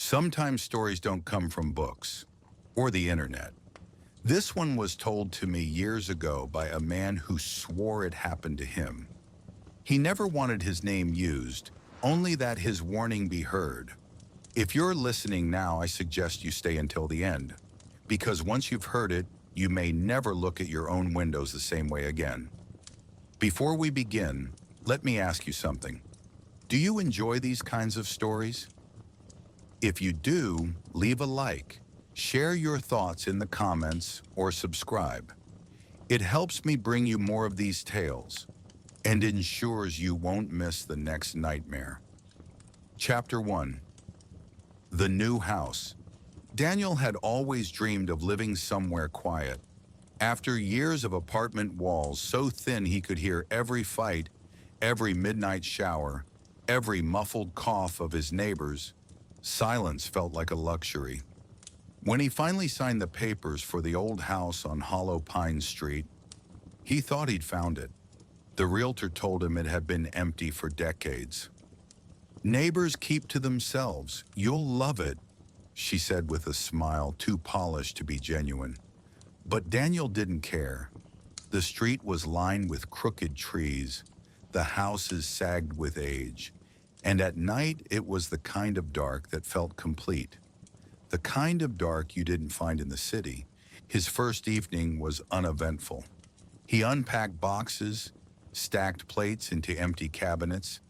Sometimes stories don't come from books or the internet. This one was told to me years ago by a man who swore it happened to him. He never wanted his name used, only that his warning be heard. If you're listening now, I suggest you stay until the end, because once you've heard it, you may never look at your own windows the same way again. Before we begin, let me ask you something. Do you enjoy these kinds of stories? If you do, leave a like, share your thoughts in the comments, or subscribe. It helps me bring you more of these tales and ensures you won't miss the next nightmare. Chapter 1. The New House. Daniel had always dreamed of living somewhere quiet. After years of apartment walls so thin he could hear every fight, every midnight shower, every muffled cough of his neighbors, silence felt like a luxury. When he finally signed the papers for the old house on Hollow Pine Street, he thought he'd found it. The realtor told him it had been empty for decades. "Neighbors keep to themselves. You'll love it," she said with a smile too polished to be genuine. But Daniel didn't care. The street was lined with crooked trees. The houses sagged with age. And at night, it was the kind of dark that felt complete. The kind of dark you didn't find in the city. His first evening was uneventful. He unpacked boxes, stacked plates into empty cabinets,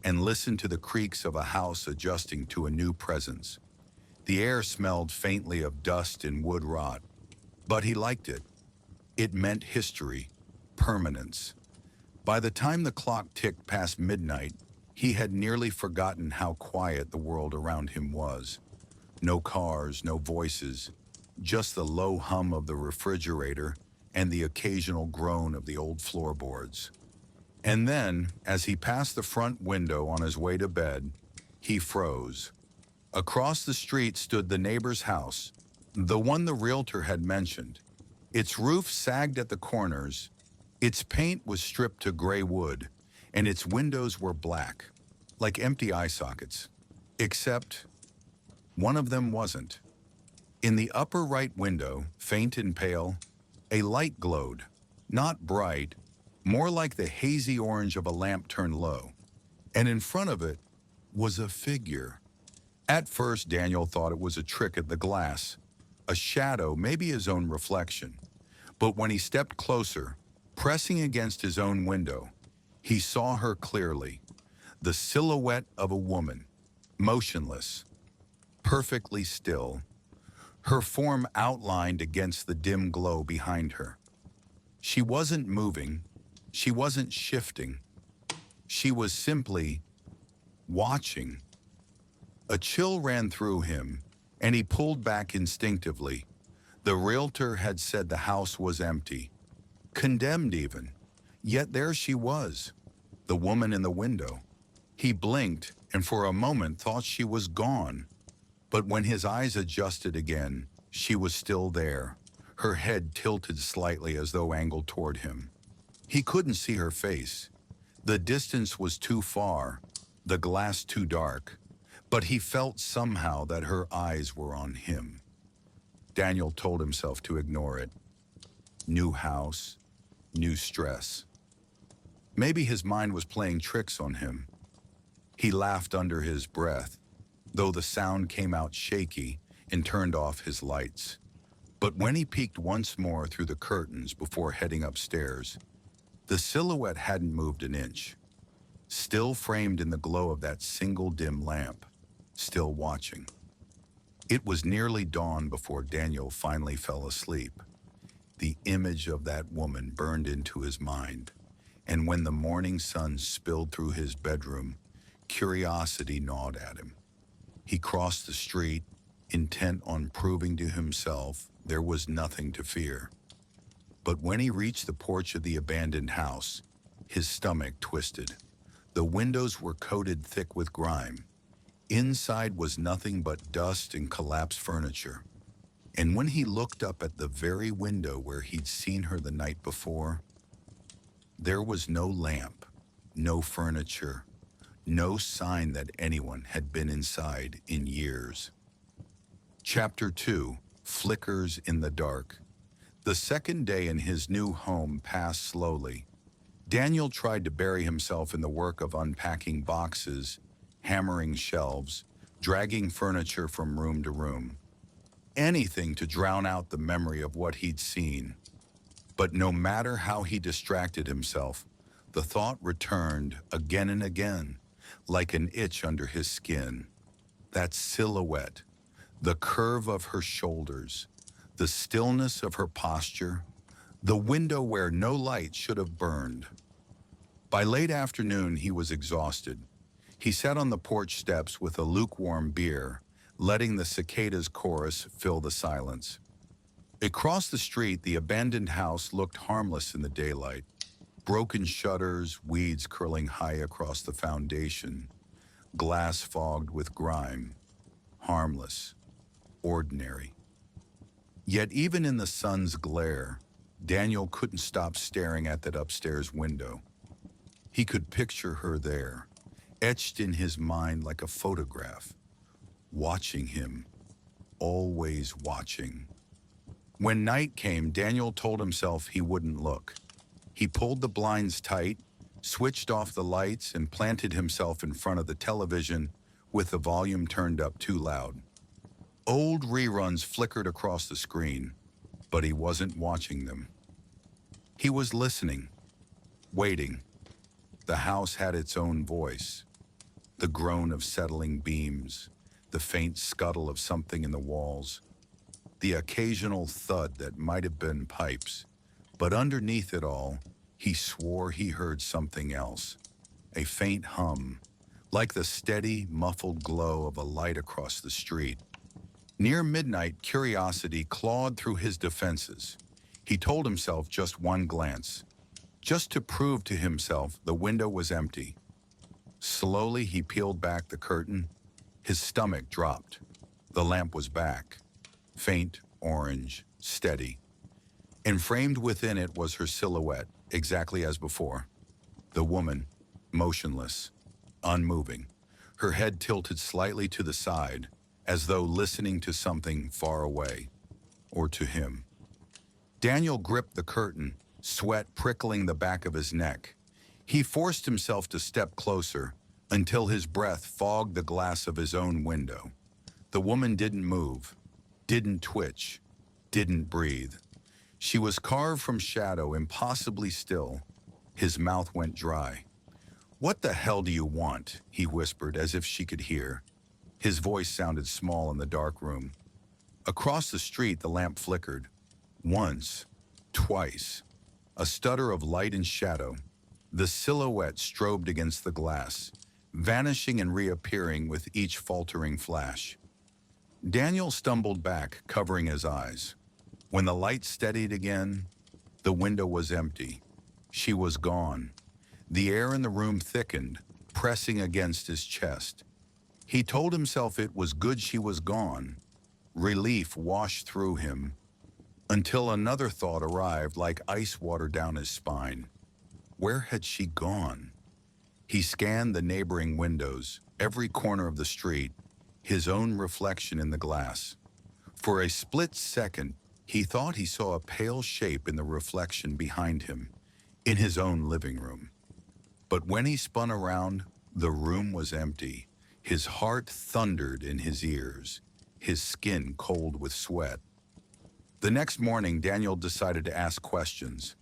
and listened to the creaks of a house adjusting to a new presence. The air smelled faintly of dust and wood rot, but he liked it. It meant history, permanence. By the time the clock ticked past midnight, he had nearly forgotten how quiet the world around him was. No cars, no voices, just the low hum of the refrigerator and the occasional groan of the old floorboards. And then, as he passed the front window on his way to bed, he froze. Across the street stood the neighbor's house, the one the realtor had mentioned. Its roof sagged at the corners, its paint was stripped to gray wood, and its windows were black, like empty eye sockets. Except one of them wasn't. In the upper right window, faint and pale, a light glowed, not bright, more like the hazy orange of a lamp turned low. And in front of it was a figure. At first, Daniel thought it was a trick at the glass, a shadow, maybe his own reflection. But when he stepped closer, pressing against his own window, he saw her clearly, the silhouette of a woman, motionless, perfectly still, her form outlined against the dim glow behind her. She wasn't moving, she wasn't shifting, she was simply watching. A chill ran through him, and he pulled back instinctively. The realtor had said the house was empty, condemned even, yet there she was, the woman in the window. He blinked and for a moment thought she was gone. But when his eyes adjusted again, she was still there, her head tilted slightly as though angled toward him. He couldn't see her face. The distance was too far, the glass too dark, but he felt somehow that her eyes were on him. Daniel told himself to ignore it. New house, new stress. Maybe his mind was playing tricks on him. He laughed under his breath, though the sound came out shaky, and turned off his lights. But when he peeked once more through the curtains before heading upstairs, the silhouette hadn't moved an inch, still framed in the glow of that single dim lamp, still watching. It was nearly dawn before Daniel finally fell asleep. The image of that woman burned into his mind, and when the morning sun spilled through his bedroom, curiosity gnawed at him. He crossed the street, intent on proving to himself there was nothing to fear. But when he reached the porch of the abandoned house, his stomach twisted. The windows were coated thick with grime. Inside was nothing but dust and collapsed furniture. And when he looked up at the very window where he'd seen her the night before, there was no lamp, no furniture, no sign that anyone had been inside in years. Chapter 2, Flickers in the Dark. The second day in his new home passed slowly. Daniel tried to bury himself in the work of unpacking boxes, hammering shelves, dragging furniture from room to room. Anything to drown out the memory of what he'd seen. But no matter how he distracted himself, the thought returned again and again, like an itch under his skin. That silhouette, the curve of her shoulders, the stillness of her posture, the window where no light should have burned. By late afternoon, he was exhausted. He sat on the porch steps with a lukewarm beer, letting the cicadas' chorus fill the silence. Across the street, the abandoned house looked harmless in the daylight. Broken shutters, weeds curling high across the foundation, glass fogged with grime. Harmless, ordinary. Yet even in the sun's glare, Daniel couldn't stop staring at that upstairs window. He could picture her there, etched in his mind like a photograph, watching him, always watching. When night came, Daniel told himself he wouldn't look. He pulled the blinds tight, switched off the lights, and planted himself in front of the television with the volume turned up too loud. Old reruns flickered across the screen, but he wasn't watching them. He was listening, waiting. The house had its own voice. The groan of settling beams, the faint scuttle of something in the walls, the occasional thud that might have been pipes. But underneath it all, he swore he heard something else, a faint hum, like the steady, muffled glow of a light across the street. Near midnight, curiosity clawed through his defenses. He told himself just one glance, just to prove to himself the window was empty. Slowly, he peeled back the curtain. His stomach dropped. The lamp was back, faint, orange, steady. And framed within it was her silhouette, exactly as before. The woman, motionless, unmoving, her head tilted slightly to the side, as though listening to something far away, or to him. Daniel gripped the curtain, sweat prickling the back of his neck. He forced himself to step closer until his breath fogged the glass of his own window. The woman didn't move, didn't twitch, didn't breathe. She was carved from shadow, impossibly still. His mouth went dry. "What the hell do you want?" he whispered, as if she could hear. His voice sounded small in the dark room. Across the street, the lamp flickered. Once, twice. A stutter of light and shadow. The silhouette strobed against the glass, vanishing and reappearing with each faltering flash. Daniel stumbled back, covering his eyes. When the light steadied again, the window was empty. She was gone. The air in the room thickened, pressing against his chest. He told himself it was good she was gone. Relief washed through him, until another thought arrived like ice water down his spine. Where had she gone? He scanned the neighboring windows, every corner of the street, his own reflection in the glass. For a split second, he thought he saw a pale shape in the reflection behind him, in his own living room. But when he spun around, the room was empty. His heart thundered in his ears, his skin cold with sweat. The next morning, Daniel decided to ask questions.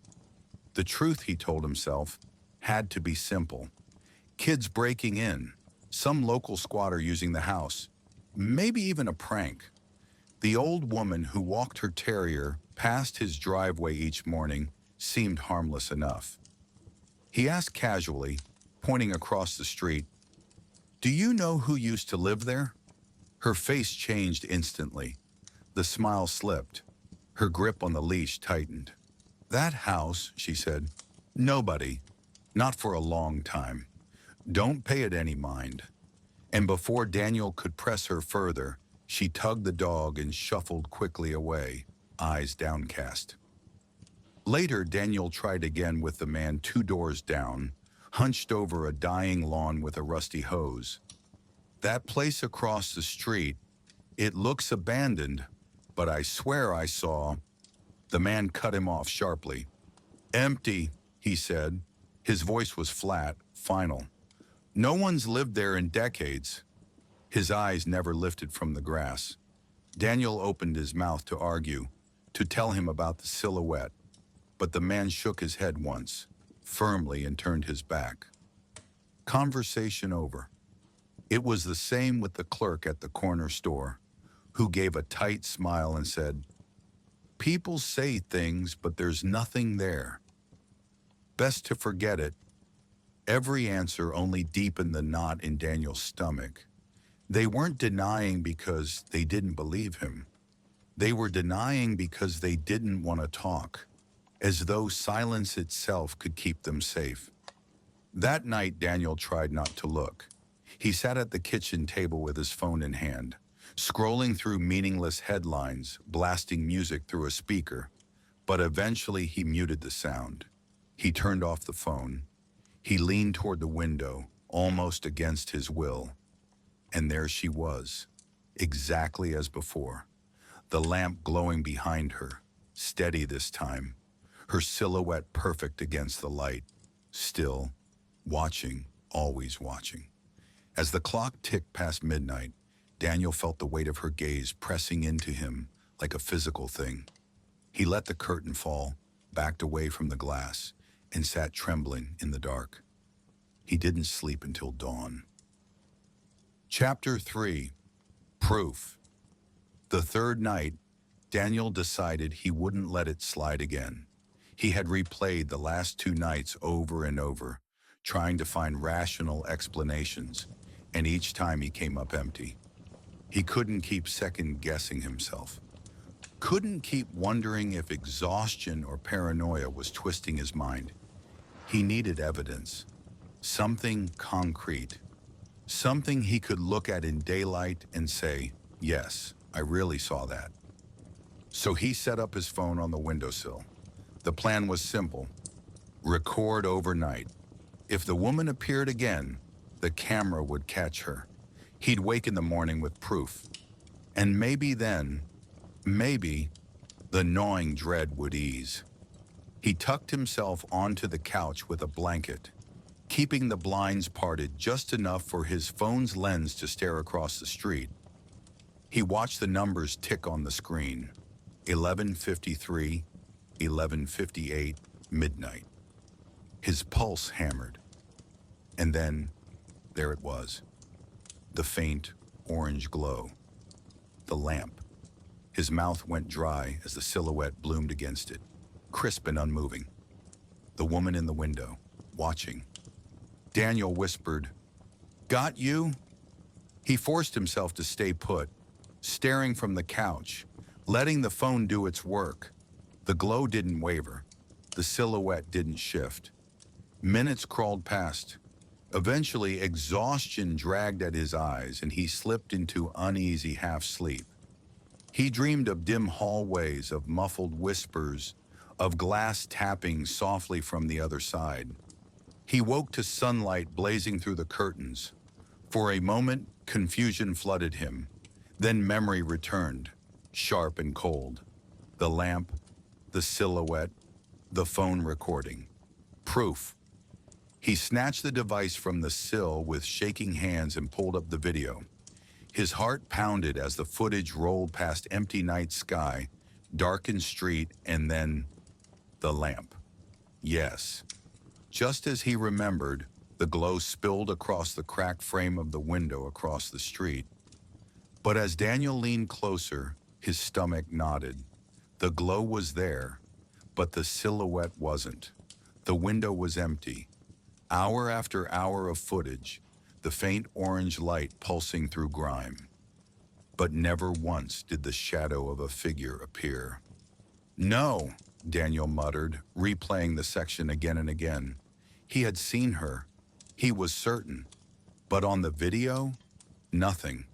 The truth, he told himself, had to be simple. Kids breaking in, some local squatter using the house, maybe even a prank. The old woman who walked her terrier past his driveway each morning seemed harmless enough. He asked casually, pointing across the street, "Do you know who used to live there?" Her face changed instantly. The smile slipped. Her grip on the leash tightened. "That house," she said, "nobody. Not for a long time. Don't pay it any mind." And before Daniel could press her further, she tugged the dog and shuffled quickly away, eyes downcast. Later, Daniel tried again with the man 2 doors down, hunched over a dying lawn with a rusty hose. That place across the street, It looks abandoned, but I swear I saw. The man cut him off sharply. Empty, he said. His voice was flat, final. No one's lived there in decades. His eyes never lifted from the grass. Daniel opened his mouth to argue, to tell him about the silhouette, but the man shook his head once, firmly, and turned his back. Conversation over. It was the same with the clerk at the corner store, who gave a tight smile and said, "People say things, but there's nothing there. Best to forget it." Every answer only deepened the knot in Daniel's stomach. They weren't denying because they didn't believe him. They were denying because they didn't want to talk, as though silence itself could keep them safe. That night, Daniel tried not to look. He sat at the kitchen table with his phone in hand, scrolling through meaningless headlines, blasting music through a speaker. But eventually he muted the sound. He turned off the phone. He leaned toward the window, almost against his will. And there she was, exactly as before. The lamp glowing behind her, steady this time. Her silhouette perfect against the light. Still, watching, always watching. As the clock ticked past midnight, Daniel felt the weight of her gaze pressing into him like a physical thing. He let the curtain fall, backed away from the glass, and sat trembling in the dark. He didn't sleep until dawn. Chapter 3. Proof. The third night, Daniel decided he wouldn't let it slide again. He had replayed the last 2 nights over and over, trying to find rational explanations, and each time he came up empty. He couldn't keep second-guessing himself. Couldn't keep wondering if exhaustion or paranoia was twisting his mind. He needed evidence. Something concrete. Something he could look at in daylight and say, "Yes, I really saw that." So he set up his phone on the windowsill. The plan was simple. Record overnight. If the woman appeared again, the camera would catch her. He'd wake in the morning with proof. And maybe then, maybe, the gnawing dread would ease. He tucked himself onto the couch with a blanket, keeping the blinds parted just enough for his phone's lens to stare across the street. He watched the numbers tick on the screen. 11:53, 11:58, midnight. His pulse hammered. And then, there it was. The faint, orange glow. The lamp. His mouth went dry as the silhouette bloomed against it, crisp and unmoving. The woman in the window, watching. Daniel whispered, "Got you?" He forced himself to stay put, staring from the couch, letting the phone do its work. The glow didn't waver. The silhouette didn't shift. Minutes crawled past. Eventually, exhaustion dragged at his eyes, and he slipped into uneasy half-sleep. He dreamed of dim hallways, of muffled whispers, of glass tapping softly from the other side. He woke to sunlight blazing through the curtains. For a moment, confusion flooded him. Then memory returned, sharp and cold. The lamp, the silhouette, the phone recording. Proof. He snatched the device from the sill with shaking hands and pulled up the video. His heart pounded as the footage rolled past empty night sky, darkened street, and then the lamp. Yes. Just as he remembered, the glow spilled across the cracked frame of the window across the street. But as Daniel leaned closer, his stomach knotted. The glow was there, but the silhouette wasn't. The window was empty. Hour after hour of footage, the faint orange light pulsing through grime. But never once did the shadow of a figure appear. "No," Daniel muttered, replaying the section again and again. He had seen her. He was certain. But on the video, nothing.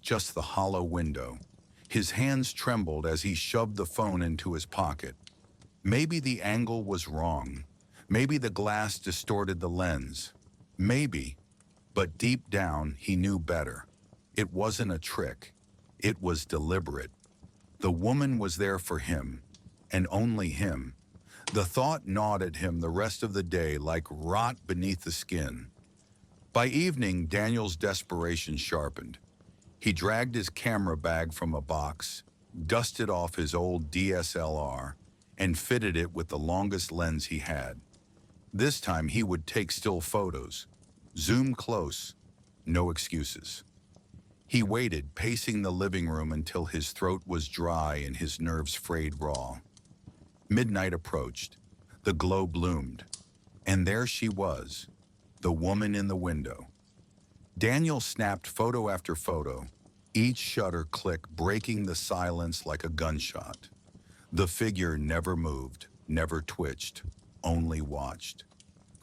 Just the hollow window. His hands trembled as he shoved the phone into his pocket. Maybe the angle was wrong. Maybe the glass distorted the lens. Maybe. But deep down, he knew better. It wasn't a trick. It was deliberate. The woman was there for him, and only him. The thought gnawed at him the rest of the day like rot beneath the skin. By evening, Daniel's desperation sharpened. He dragged his camera bag from a box, dusted off his old DSLR, and fitted it with the longest lens he had. This time he would take still photos. Zoom close, no excuses. He waited, pacing the living room until his throat was dry and his nerves frayed raw. Midnight approached. The glow bloomed. And there she was, the woman in the window. Daniel snapped photo after photo, each shutter click breaking the silence like a gunshot. The figure never moved, never twitched, only watched.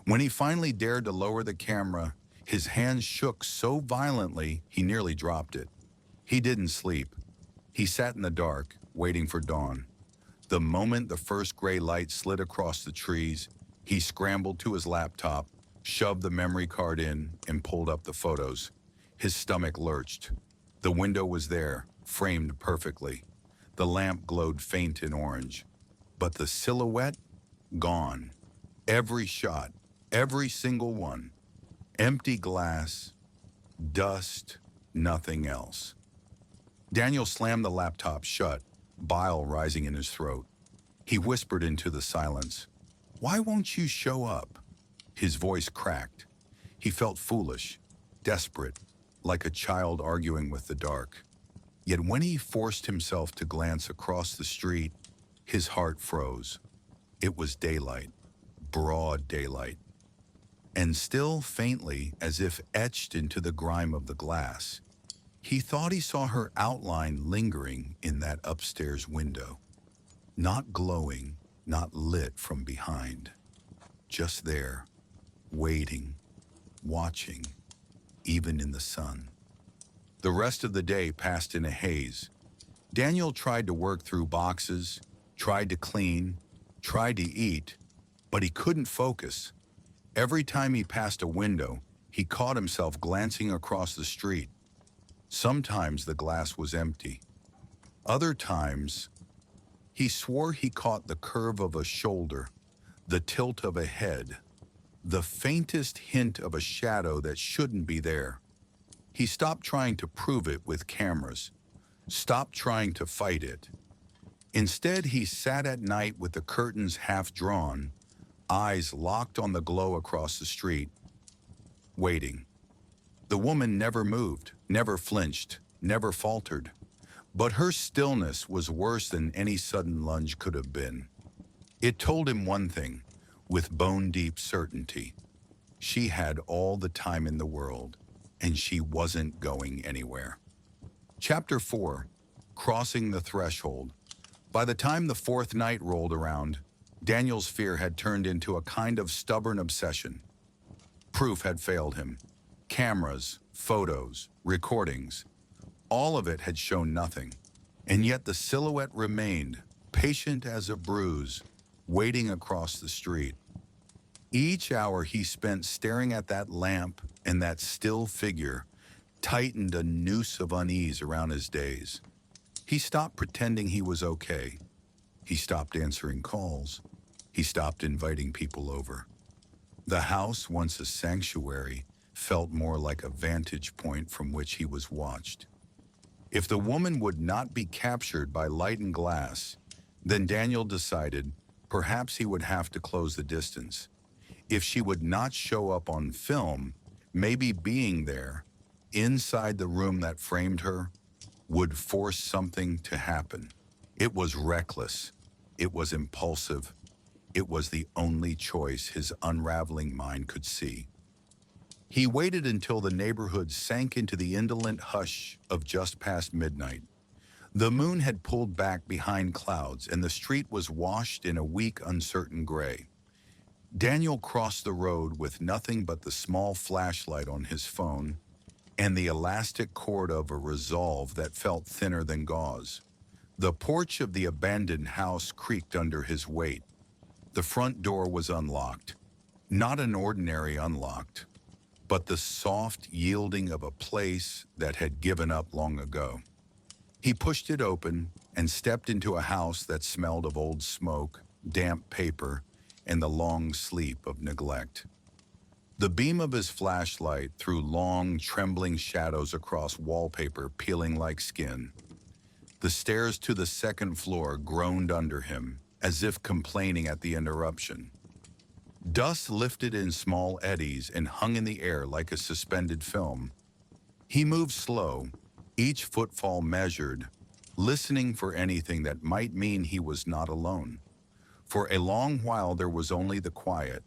When he finally dared to lower the camera, his hands shook so violently he nearly dropped it. He didn't sleep. He sat in the dark, waiting for dawn. The moment the first gray light slid across the trees, he scrambled to his laptop, shoved the memory card in, and pulled up the photos. His stomach lurched. The window was there, framed perfectly. The lamp glowed faint in orange. But the silhouette? Gone. Every shot, every single one. Empty glass, dust, nothing else. Daniel slammed the laptop shut, bile rising in his throat. He whispered into the silence, "Why won't you show up?" His voice cracked. He felt foolish, desperate, like a child arguing with the dark. Yet when he forced himself to glance across the street, his heart froze. It was daylight, broad daylight. And still faintly, as if etched into the grime of the glass, he thought he saw her outline lingering in that upstairs window. Not glowing, not lit from behind. Just there, waiting, watching, even in the sun. The rest of the day passed in a haze. Daniel tried to work through boxes, tried to clean, tried to eat, but he couldn't focus. Every time he passed a window, he caught himself glancing across the street. Sometimes the glass was empty. Other times, he swore he caught the curve of a shoulder, the tilt of a head, the faintest hint of a shadow that shouldn't be there. He stopped trying to prove it with cameras, stopped trying to fight it. Instead, he sat at night with the curtains half drawn, eyes locked on the glow across the street, waiting. The woman never moved, never flinched, never faltered. But her stillness was worse than any sudden lunge could have been. It told him one thing, with bone-deep certainty. She had all the time in the world, and she wasn't going anywhere. Chapter 4, Crossing the Threshold. By the time the fourth night rolled around, Daniel's fear had turned into a kind of stubborn obsession. Proof had failed him. Cameras, photos, recordings, all of it had shown nothing. And yet the silhouette remained, patient as a bruise, waiting across the street. Each hour he spent staring at that lamp and that still figure tightened a noose of unease around his days. He stopped pretending he was okay. He stopped answering calls. He stopped inviting people over. The house, once a sanctuary, felt more like a vantage point from which he was watched. If the woman would not be captured by light and glass, then Daniel decided perhaps he would have to close the distance. If she would not show up on film, maybe being there, inside the room that framed her, would force something to happen. It was reckless. It was impulsive. It was the only choice his unraveling mind could see. He waited until the neighborhood sank into the indolent hush of just past midnight. The moon had pulled back behind clouds, and the street was washed in a weak, uncertain gray. Daniel crossed the road with nothing but the small flashlight on his phone and the elastic cord of a resolve that felt thinner than gauze. The porch of the abandoned house creaked under his weight. The front door was unlocked. Not an ordinary unlocked, but the soft yielding of a place that had given up long ago. He pushed it open and stepped into a house that smelled of old smoke, damp paper, and the long sleep of neglect. The beam of his flashlight threw long, trembling shadows across wallpaper peeling like skin. The stairs to the second floor groaned under him, as if complaining at the interruption. Dust lifted in small eddies and hung in the air like a suspended film. He moved slow, each footfall measured, listening for anything that might mean he was not alone. For a long while there was only the quiet,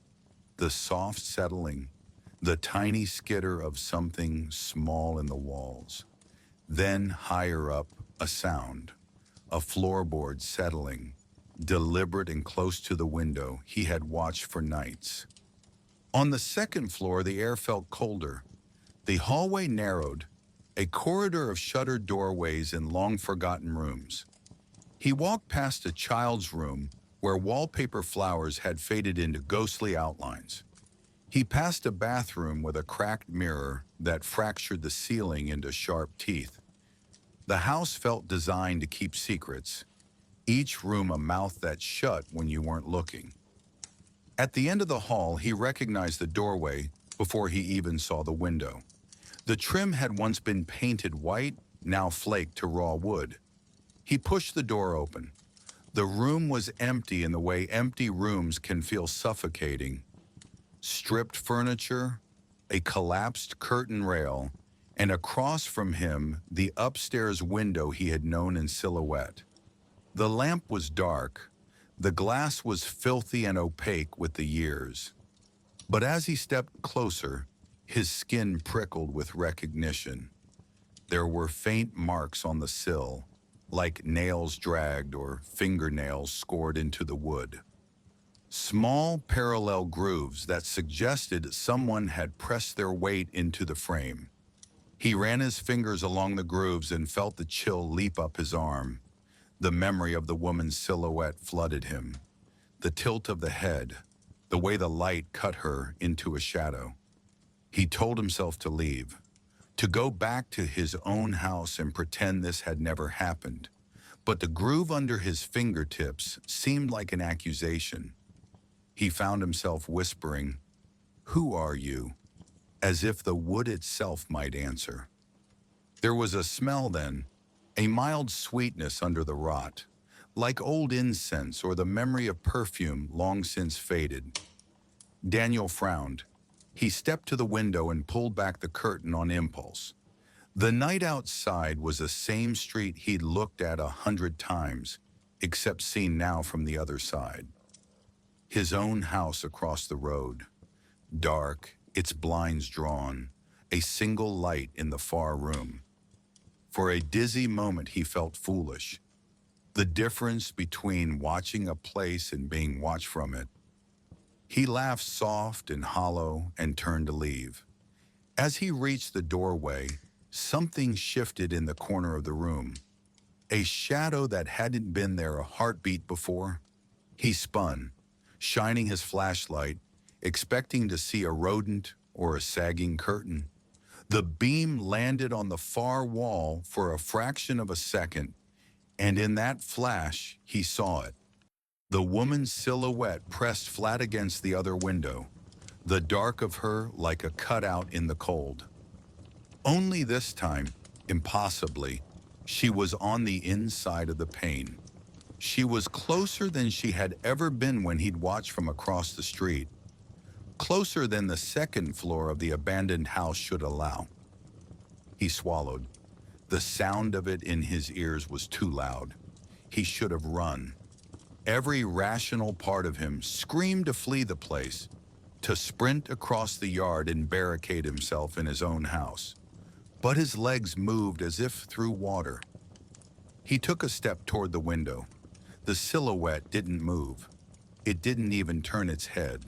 the soft settling, the tiny skitter of something small in the walls. Then, higher up, a sound, a floorboard settling, deliberate and close to the window he had watched for nights. On the second floor, the air felt colder. The hallway narrowed, a corridor of shuttered doorways and long-forgotten rooms. He walked past a child's room where wallpaper flowers had faded into ghostly outlines. He passed a bathroom with a cracked mirror that fractured the ceiling into sharp teeth. The house felt designed to keep secrets, each room a mouth that shut when you weren't looking. At the end of the hall, he recognized the doorway before he even saw the window. The trim had once been painted white, now flaked to raw wood. He pushed the door open. The room was empty in the way empty rooms can feel suffocating. Stripped furniture, a collapsed curtain rail, and across from him, the upstairs window he had known in silhouette. The lamp was dark. The glass was filthy and opaque with the years. But as he stepped closer, his skin prickled with recognition. There were faint marks on the sill, like nails dragged or fingernails scored into the wood. Small parallel grooves that suggested someone had pressed their weight into the frame. He ran his fingers along the grooves and felt the chill leap up his arm. The memory of the woman's silhouette flooded him. The tilt of the head, the way the light cut her into a shadow. He told himself to leave, to go back to his own house and pretend this had never happened. But the groove under his fingertips seemed like an accusation. He found himself whispering, "Who are you?" as if the wood itself might answer. There was a smell then, a mild sweetness under the rot, like old incense or the memory of perfume long since faded. Daniel frowned. He stepped to the window and pulled back the curtain on impulse. The night outside was the same street he'd looked at 100 times, except seen now from the other side. His own house across the road, dark, its blinds drawn, a single light in the far room. For a dizzy moment he felt foolish. The difference between watching a place and being watched from it. He laughed soft and hollow and turned to leave. As he reached the doorway, something shifted in the corner of the room. A shadow that hadn't been there a heartbeat before. He spun, shining his flashlight, expecting to see a rodent or a sagging curtain. The beam landed on the far wall for a fraction of a second, and in that flash, he saw it. The woman's silhouette pressed flat against the other window, the dark of her like a cutout in the cold. Only this time, impossibly, she was on the inside of the pane. She was closer than she had ever been when he'd watched from across the street. Closer than the second floor of the abandoned house should allow. He swallowed. The sound of it in his ears was too loud. He should have run. Every rational part of him screamed to flee the place, to sprint across the yard and barricade himself in his own house. But his legs moved as if through water. He took a step toward the window. The silhouette didn't move. It didn't even turn its head.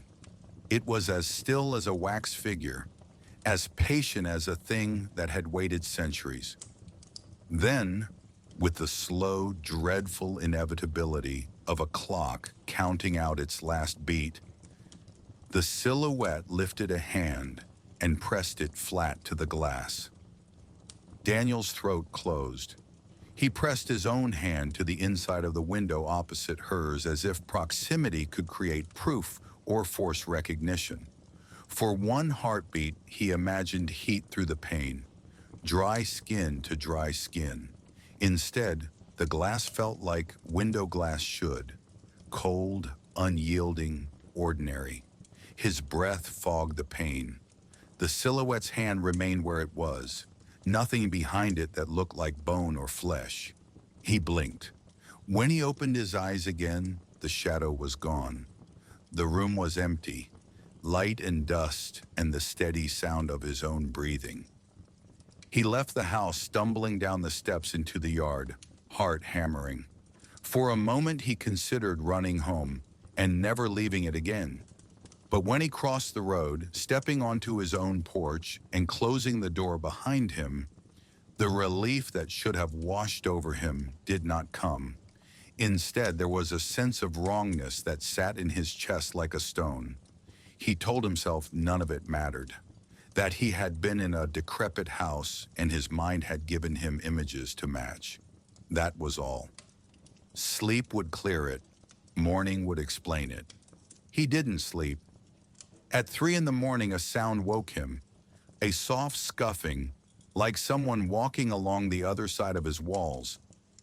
It was as still as a wax figure, as patient as a thing that had waited centuries. Then, with the slow, dreadful inevitability of a clock counting out its last beat, the silhouette lifted a hand and pressed it flat to the glass. Daniel's throat closed. He pressed his own hand to the inside of the window opposite hers as if proximity could create proof or force recognition. For one heartbeat, he imagined heat through the pane, dry skin to dry skin. Instead, the glass felt like window glass should, cold, unyielding, ordinary. His breath fogged the pane. The silhouette's hand remained where it was, nothing behind it that looked like bone or flesh. He blinked. When he opened his eyes again, the shadow was gone. The room was empty, light and dust and the steady sound of his own breathing. He left the house, stumbling down the steps into the yard, heart hammering. For a moment he considered running home and never leaving it again. But when he crossed the road, stepping onto his own porch and closing the door behind him, the relief that should have washed over him did not come. Instead, there was a sense of wrongness that sat in his chest like a stone. He told himself none of it mattered, that he had been in a decrepit house and his mind had given him images to match. That was all. Sleep would clear it. Morning would explain it. He didn't sleep. At 3 in the morning, a sound woke him, a soft scuffing, like someone walking along the other side of his walls.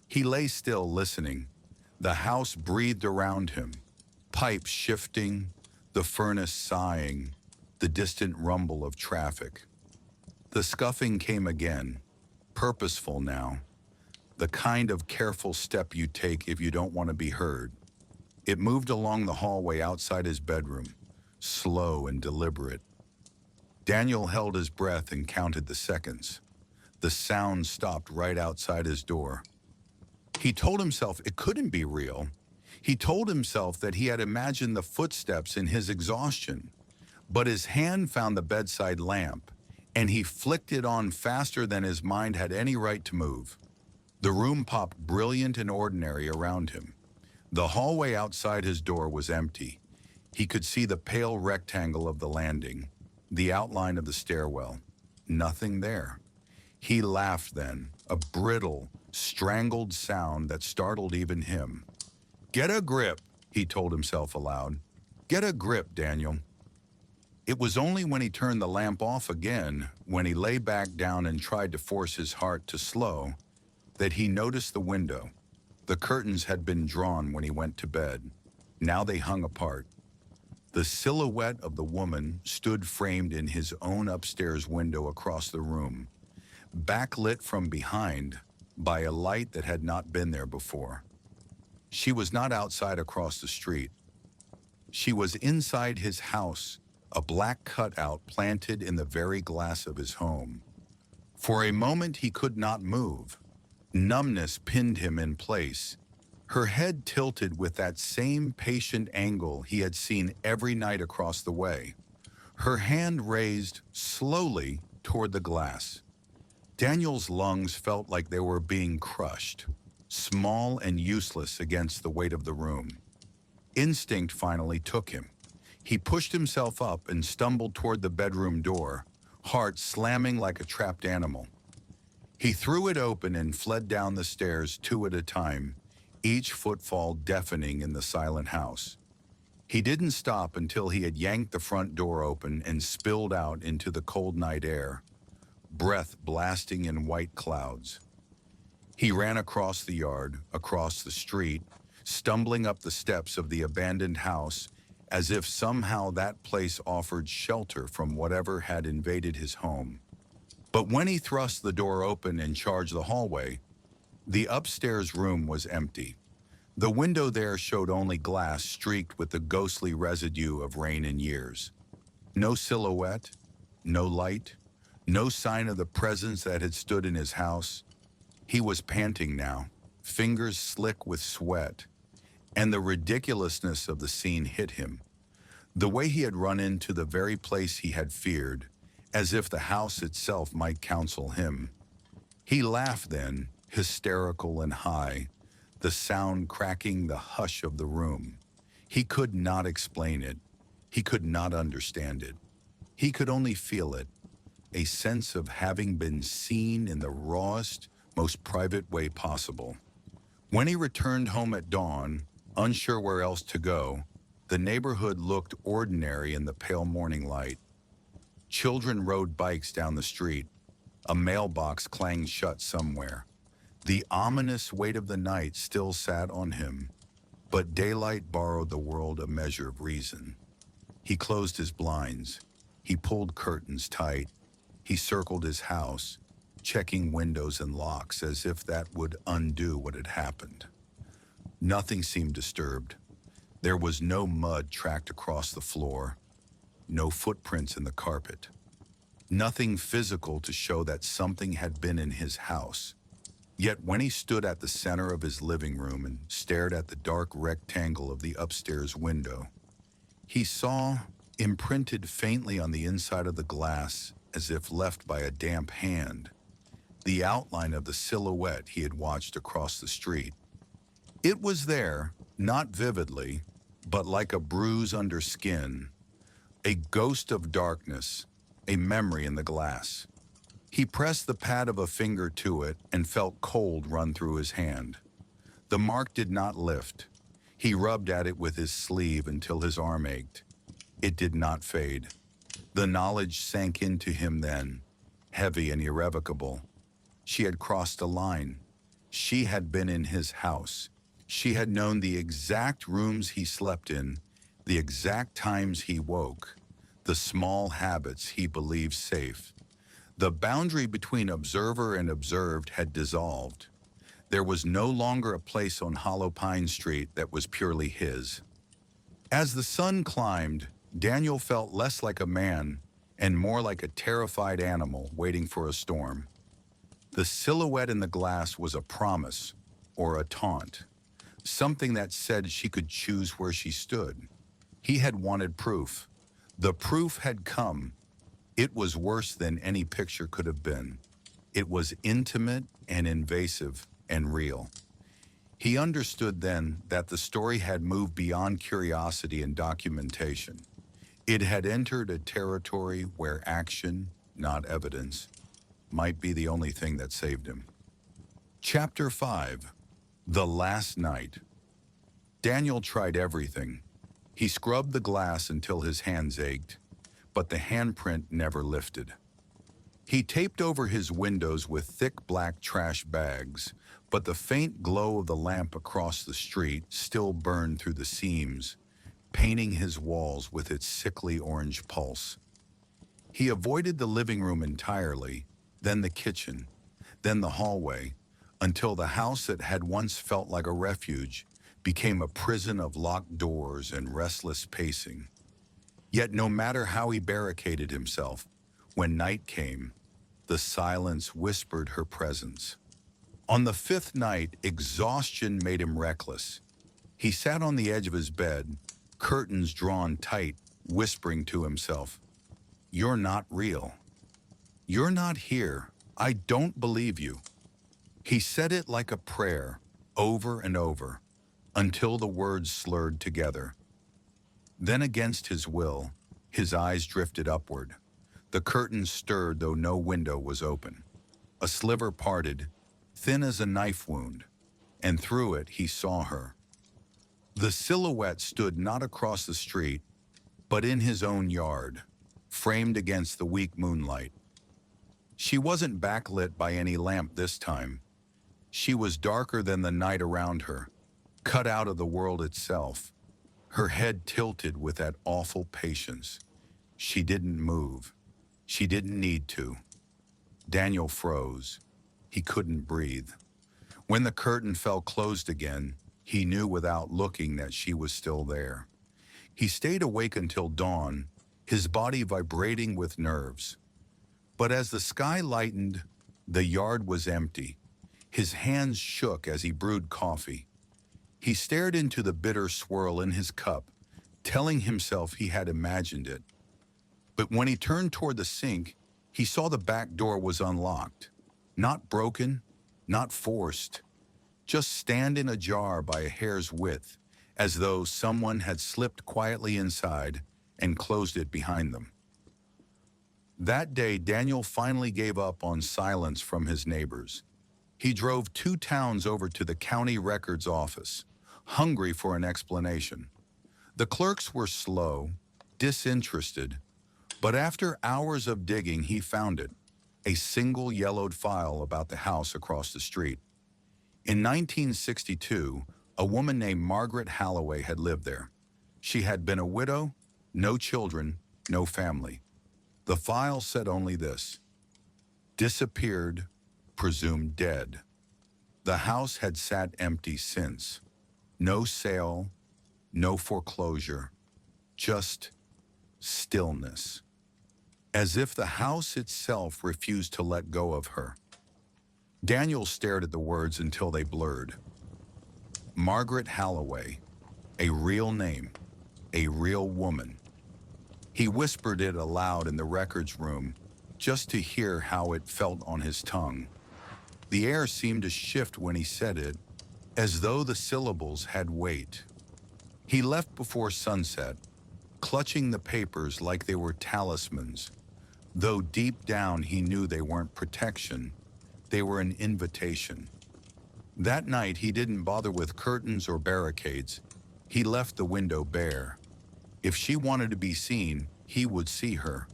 He lay still, listening. The house breathed around him, pipes shifting, the furnace sighing, the distant rumble of traffic. The scuffing came again, purposeful now, the kind of careful step you take if you don't want to be heard. It moved along the hallway outside his bedroom, slow and deliberate. Daniel held his breath and counted the seconds. The sound stopped right outside his door. He told himself it couldn't be real. He told himself that he had imagined the footsteps in his exhaustion. But his hand found the bedside lamp, and he flicked it on faster than his mind had any right to move. The room popped brilliant and ordinary around him. The hallway outside his door was empty. He could see the pale rectangle of the landing, the outline of the stairwell. Nothing there. He laughed then, a brittle, strangled sound that startled even him. "Get a grip," he told himself aloud. "Get a grip, Daniel." It was only when he turned the lamp off again, when he lay back down and tried to force his heart to slow, that he noticed the window. The curtains had been drawn when he went to bed. Now they hung apart. The silhouette of the woman stood framed in his own upstairs window across the room, backlit from behind by a light that had not been there before. She was not outside across the street. She was inside his house, a black cutout planted in the very glass of his home. For a moment he could not move. Numbness pinned him in place. Her head tilted with that same patient angle he had seen every night across the way. Her hand raised slowly toward the glass. Daniel's lungs felt like they were being crushed, small and useless against the weight of the room. Instinct finally took him. He pushed himself up and stumbled toward the bedroom door, heart slamming like a trapped animal. He threw it open and fled down the stairs 2 at a time, each footfall deafening in the silent house. He didn't stop until he had yanked the front door open and spilled out into the cold night air, breath blasting in white clouds. He ran across the yard, across the street, stumbling up the steps of the abandoned house as if somehow that place offered shelter from whatever had invaded his home. But when he thrust the door open and charged the hallway, the upstairs room was empty. The window there showed only glass streaked with the ghostly residue of rain and years. No silhouette, no light, no sign of the presence that had stood in his house. He was panting now, fingers slick with sweat, and the ridiculousness of the scene hit him. The way he had run into the very place he had feared, as if the house itself might counsel him. He laughed then, hysterical and high, the sound cracking the hush of the room. He could not explain it. He could not understand it. He could only feel it, a sense of having been seen in the rawest, most private way possible. When he returned home at dawn, unsure where else to go, the neighborhood looked ordinary in the pale morning light. Children rode bikes down the street. A mailbox clanged shut somewhere. The ominous weight of the night still sat on him, but daylight borrowed the world a measure of reason. He closed his blinds. He pulled curtains tight. He circled his house, checking windows and locks as if that would undo what had happened. Nothing seemed disturbed. There was no mud tracked across the floor, no footprints in the carpet. Nothing physical to show that something had been in his house. Yet when he stood at the center of his living room and stared at the dark rectangle of the upstairs window, he saw, imprinted faintly on the inside of the glass as if left by a damp hand, the outline of the silhouette he had watched across the street. It was there, not vividly, but like a bruise under skin, a ghost of darkness, a memory in the glass. He pressed the pad of a finger to it and felt cold run through his hand. The mark did not lift. He rubbed at it with his sleeve until his arm ached. It did not fade. The knowledge sank into him then, heavy and irrevocable. She had crossed a line. She had been in his house. She had known the exact rooms he slept in, the exact times he woke, the small habits he believed safe. The boundary between observer and observed had dissolved. There was no longer a place on Hollow Pine Street that was purely his. As the sun climbed, Daniel felt less like a man and more like a terrified animal waiting for a storm. The silhouette in the glass was a promise or a taunt, something that said she could choose where she stood. He had wanted proof. The proof had come. It was worse than any picture could have been. It was intimate and invasive and real. He understood then that the story had moved beyond curiosity and documentation. It had entered a territory where action, not evidence, might be the only thing that saved him. Chapter 5. The Last Night. Daniel tried everything. He scrubbed the glass until his hands ached, but the handprint never lifted. He taped over his windows with thick black trash bags, but the faint glow of the lamp across the street still burned through the seams, painting his walls with its sickly orange pulse. He avoided the living room entirely, then the kitchen, then the hallway, until the house that had once felt like a refuge became a prison of locked doors and restless pacing. Yet no matter how he barricaded himself, when night came, the silence whispered her presence. On the fifth night, exhaustion made him reckless. He sat on the edge of his bed, curtains drawn tight, whispering to himself, "You're not real. You're not here. I don't believe you." He said it like a prayer, over and over, until the words slurred together. Then against his will, his eyes drifted upward. The curtains stirred though no window was open. A sliver parted, thin as a knife wound, and through it he saw her. The silhouette stood not across the street, but in his own yard, framed against the weak moonlight. She wasn't backlit by any lamp this time. She was darker than the night around her, cut out of the world itself, her head tilted with that awful patience. She didn't move. She didn't need to. Daniel froze. He couldn't breathe. When the curtain fell closed again, he knew without looking that she was still there. He stayed awake until dawn, his body vibrating with nerves. But as the sky lightened, the yard was empty. His hands shook as he brewed coffee. He stared into the bitter swirl in his cup, telling himself he had imagined it. But when he turned toward the sink, he saw the back door was unlocked. Not broken, not forced, just standing ajar by a hair's width, as though someone had slipped quietly inside and closed it behind them. That day, Daniel finally gave up on silence from his neighbors. He drove 2 towns over to the county records office, hungry for an explanation. The clerks were slow, disinterested, but after hours of digging, he found it, a single yellowed file about the house across the street. In 1962, a woman named Margaret Holloway had lived there. She had been a widow, no children, no family. The file said only this: disappeared, presumed dead. The house had sat empty since. No sale, no foreclosure, just stillness. As if the house itself refused to let go of her. Daniel stared at the words until they blurred. Margaret Holloway, a real name, a real woman. He whispered it aloud in the records room, just to hear how it felt on his tongue. The air seemed to shift when he said it, as though the syllables had weight. He left before sunset, clutching the papers like they were talismans, though deep down he knew they weren't protection, they were an invitation. That night he didn't bother with curtains or barricades. He left the window bare. If she wanted to be seen, he would see her.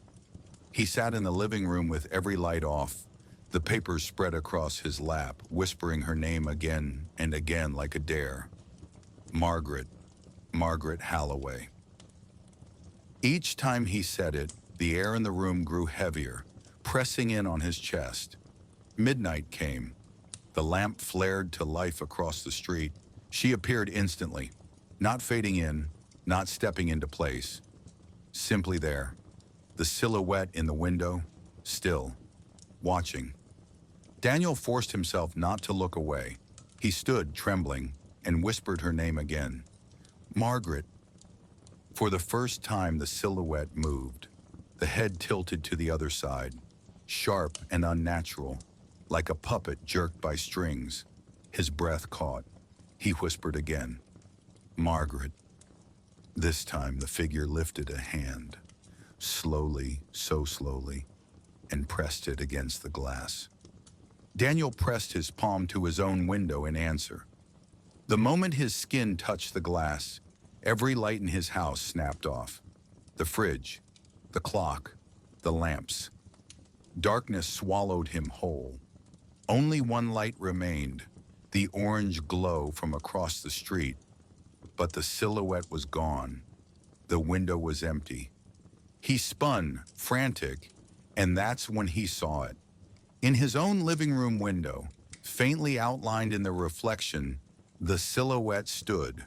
He sat in the living room with every light off, the papers spread across his lap, whispering her name again and again like a dare. Margaret, Margaret Holloway. Each time he said it, the air in the room grew heavier, pressing in on his chest. Midnight came. The lamp flared to life across the street. She appeared instantly, not fading in, not stepping into place. Simply there, the silhouette in the window, still, watching. Daniel forced himself not to look away. He stood, trembling, and whispered her name again. Margaret. For the first time, the silhouette moved. The head tilted to the other side, sharp and unnatural, like a puppet jerked by strings. His breath caught. He whispered again, Margaret. This time the figure lifted a hand, slowly, so slowly, and pressed it against the glass. Daniel pressed his palm to his own window in answer. The moment his skin touched the glass, every light in his house snapped off. The fridge, the clock, the lamps. Darkness swallowed him whole. Only one light remained, the orange glow from across the street. But the silhouette was gone. The window was empty. He spun, frantic, and that's when he saw it. In his own living room window, faintly outlined in the reflection, the silhouette stood,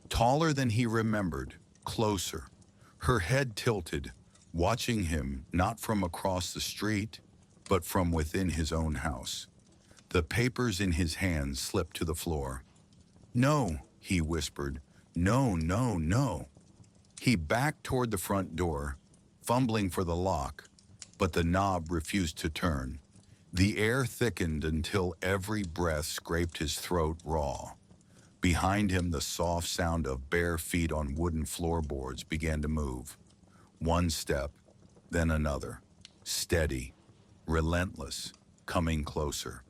taller than he remembered, closer, her head tilted, watching him not from across the street, but from within his own house. The papers in his hands slipped to the floor. No, he whispered. No, no, no. He backed toward the front door, fumbling for the lock, but the knob refused to turn. The air thickened until every breath scraped his throat raw. Behind him, the soft sound of bare feet on wooden floorboards began to move. One step, then another, steady, relentless, coming closer.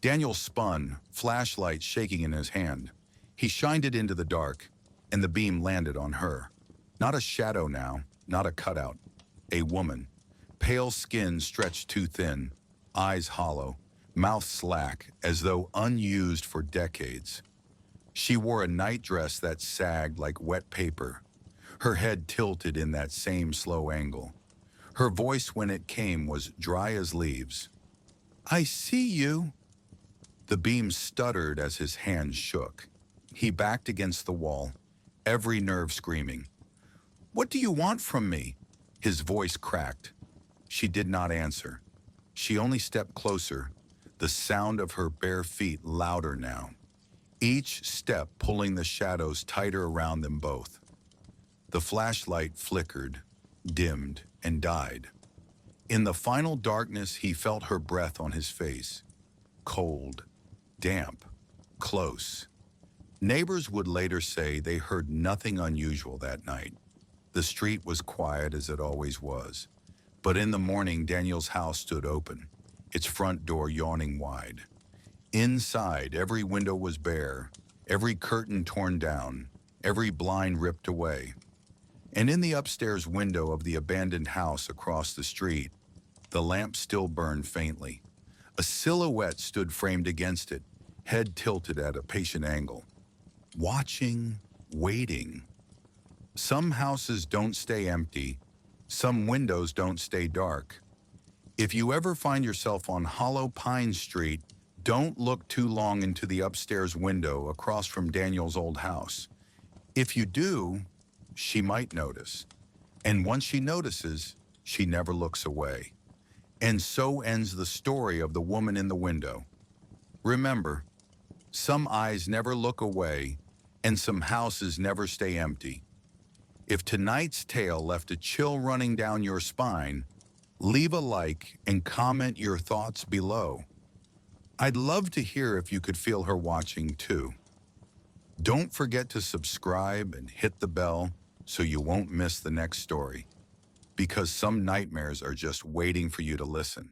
Daniel spun, flashlight shaking in his hand. He shined it into the dark, and the beam landed on her. Not a shadow now, not a cutout. A woman, pale skin stretched too thin, eyes hollow, mouth slack, as though unused for decades. She wore a nightdress that sagged like wet paper, her head tilted in that same slow angle. Her voice, when it came, was dry as leaves. I see you. The beam stuttered as his hands shook. He backed against the wall, every nerve screaming. What do you want from me? His voice cracked. She did not answer. She only stepped closer, the sound of her bare feet louder now, each step pulling the shadows tighter around them both. The flashlight flickered, dimmed, and died. In the final darkness, he felt her breath on his face. Cold, damp, close. Neighbors would later say they heard nothing unusual that night. The street was quiet as it always was. But in the morning, Daniel's house stood open, its front door yawning wide. Inside, every window was bare, every curtain torn down, every blind ripped away. And in the upstairs window of the abandoned house across the street, the lamp still burned faintly. A silhouette stood framed against it, head tilted at a patient angle. Watching, waiting. Some houses don't stay empty. Some windows don't stay dark. If you ever find yourself on Hollow Pine Street, don't look too long into the upstairs window across from Daniel's old house. If you do, she might notice. And once she notices, she never looks away. And so ends the story of the woman in the window. Remember, some eyes never look away, and some houses never stay empty. If tonight's tale left a chill running down your spine, leave a like and comment your thoughts below. I'd love to hear if you could feel her watching too. Don't forget to subscribe and hit the bell so you won't miss the next story, because some nightmares are just waiting for you to listen.